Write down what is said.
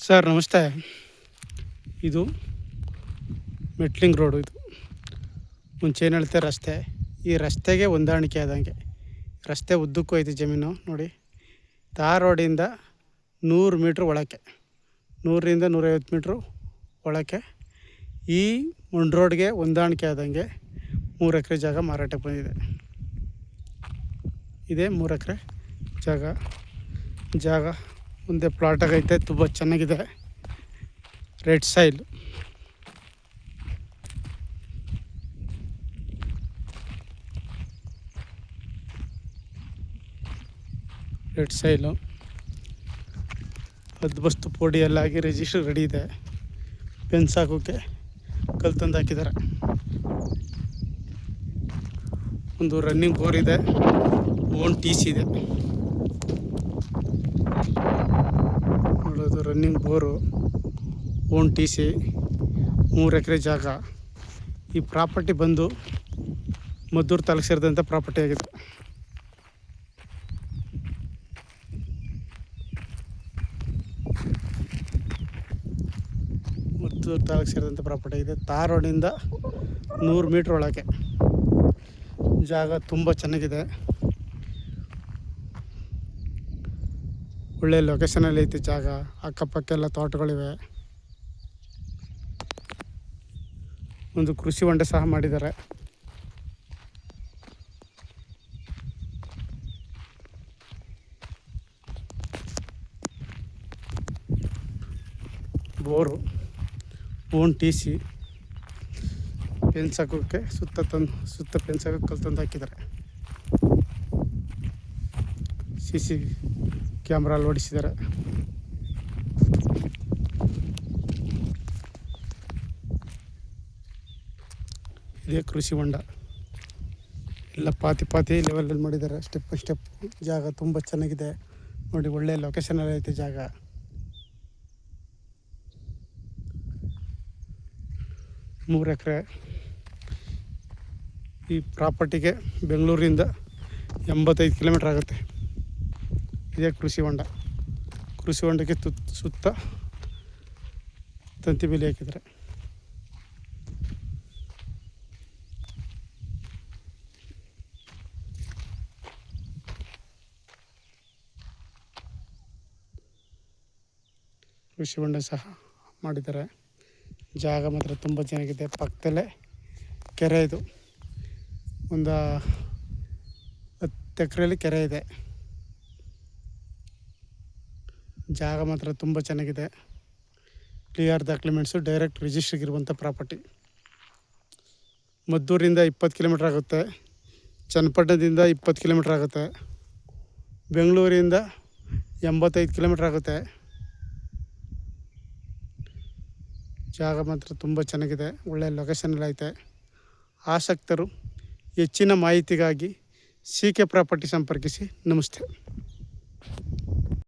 Sir ನಮಸ್ತೆ. ಇದು metalling road. ಇದು ಮುಂಚೆ ಏನು ಹೇಳ್ತೆ ರಸ್ತೆ, ಈ ರಸ್ತೆಗೆ ಹೊಂದಾಣಿಕೆ ಆದಂಗೆ ರಸ್ತೆ ಉದ್ದಕ್ಕೂ ಐತೆ ಜಮೀನು ನೋಡಿ. ತಾರ್ ರೋಡಿಂದ 100 ಮೀಟ್ರ್ ಒಳಕ್ಕೆ, 100ರಿಂದ 150 ಮೀಟ್ರು ಒಳಕ್ಕೆ ಈ ಮುಂಡ್ ರೋಡ್ಗೆ ಹೊಂದಾಣಿಕೆ ಆದಂಗೆ 3 ಎಕರೆ ಜಾಗ ಮಾರಾಟಕ್ಕೆ ಬಂದಿದೆ. ಇದೇ 3 ಎಕರೆ ಜಾಗ ಮುಂದೆ ಪ್ಲಾಟಾಗೈತೆ, ತುಂಬ ಚೆನ್ನಾಗಿದೆ. ರೆಡ್ ಸೈಲು ಹದ್ಬಸ್ತು ಪೋಡಿ ಎಲ್ಲ ಆಗಿ ರಿಜಿಸ್ಟ್ರ್ ರೆಡಿ ಇದೆ. ಫೆನ್ಸ್ ಹಾಕೋಕ್ಕೆ ಕಲ್ಲು ತಂದು ಹಾಕಿದ್ದಾರೆ. ಒಂದು ರನ್ನಿಂಗ್ ಬೋರ್ ಇದೆ, ಓನ್ ಟಿ ಸಿ ಇದೆ. ನೋಡೋದು running bore, own T C, 3 ಎಕರೆ ಜಾಗ. ಈ ಪ್ರಾಪರ್ಟಿ ಬಂದು ಮದ್ದೂರು ತಾಲೂಕು ಸೇರಿದಂಥ ಪ್ರಾಪರ್ಟಿ ಆಗಿದೆ. ಮದ್ದೂರು ತಾಲೂಕು ಸೇರಿದಂಥ ಪ್ರಾಪರ್ಟಿ ಆಗಿದೆ. ತಾರ್ ರೋಡಿಂದ 100 ಮೀಟ್ರ್ ಒಳಗೆ ಜಾಗ ತುಂಬ ಚೆನ್ನಾಗಿದೆ. ಒಳ್ಳೆ ಲೊಕೇಶನಲ್ಲಿ ಐತೆ ಜಾಗ. ಅಕ್ಕಪಕ್ಕ ಎಲ್ಲ ತೋಟಗಳಿವೆ. ಒಂದು ಕೃಷಿ ಹೊಂಡ ಸಹ ಮಾಡಿದ್ದಾರೆ. Bore, own T C, fence ಹಾಕೋಕ್ಕೆ ಸುತ್ತ ಫೆನ್ಸ್ ಹಾಕೋಕ್ಕೆ ಕಲ್ಲು ತಂದು ಹಾಕಿದ್ದಾರೆ. CC ಕ್ಯಾಮ್ರಾ ಅಳವಡಿಸಿದ್ದಾರೆ. ಇದೇ ಕೃಷಿ ಹೊಂಡ. ಎಲ್ಲ ಪಾತಿ ಲೆವೆಲಲ್ಲಿ ಮಾಡಿದ್ದಾರೆ, ಸ್ಟೆಪ್ ಬೈ ಸ್ಟೆಪ್. ಜಾಗ ತುಂಬ ಚೆನ್ನಾಗಿದೆ ನೋಡಿ, ಒಳ್ಳೆ ಲೊಕೇಶನಲ್ಲಿ ಐತೆ ಜಾಗ. ಮೂರು ಎಕರೆ. ಈ ಪ್ರಾಪರ್ಟಿಗೆ ಬೆಂಗಳೂರಿಂದ 85 ಕಿಲೋಮೀಟ್ರ್ ಆಗುತ್ತೆ. ಇದೇ ಕೃಷಿ ಹೊಂಡಕ್ಕೆ ಸುತ್ತ ತಂತಿ ಬೇಲಿ ಹಾಕಿದ್ದಾರೆ. ಕೃಷಿ ಹೊಂಡ ಸಹ ಮಾಡಿದ್ದಾರೆ. ಜಾಗ ಮಾತ್ರ ತುಂಬ ಚೆನ್ನಾಗಿದೆ. ಪಕ್ಕದಲ್ಲೇ ಕೆರೆ. ಇದು ಒಂದು 10 ಎಕರೆಯಲ್ಲಿ ಕೆರೆ ಇದೆ. ಜಾಗ ಮಾತ್ರ ತುಂಬ ಚೆನ್ನಾಗಿದೆ. ಕ್ಲಿಯರ್ ಡಾಕ್ಯುಮೆಂಟ್ಸು, ಡೈರೆಕ್ಟ್ ರಿಜಿಸ್ಟ್ರಿಗಿರುವಂಥ ಪ್ರಾಪರ್ಟಿ. ಮದ್ದೂರಿಂದ 20 ಕಿಲೋಮೀಟ್ರ್ ಆಗುತ್ತೆ. ಚನ್ನಪಟ್ಟಣದಿಂದ 20 ಕಿಲೋಮೀಟ್ರ್ ಆಗುತ್ತೆ. ಬೆಂಗಳೂರಿಂದ 85 ಕಿಲೋಮೀಟ್ರ್ ಆಗುತ್ತೆ. ಜಾಗ ಮಾತ್ರ ತುಂಬ ಚೆನ್ನಾಗಿದೆ, ಒಳ್ಳೆಯ ಲೊಕೇಶನಲ್ಲಿ ಐತೆ. ಆಸಕ್ತರು ಹೆಚ್ಚಿನ ಮಾಹಿತಿಗಾಗಿ CK ಪ್ರಾಪರ್ಟಿ ಸಂಪರ್ಕಿಸಿ. ನಮಸ್ತೆ.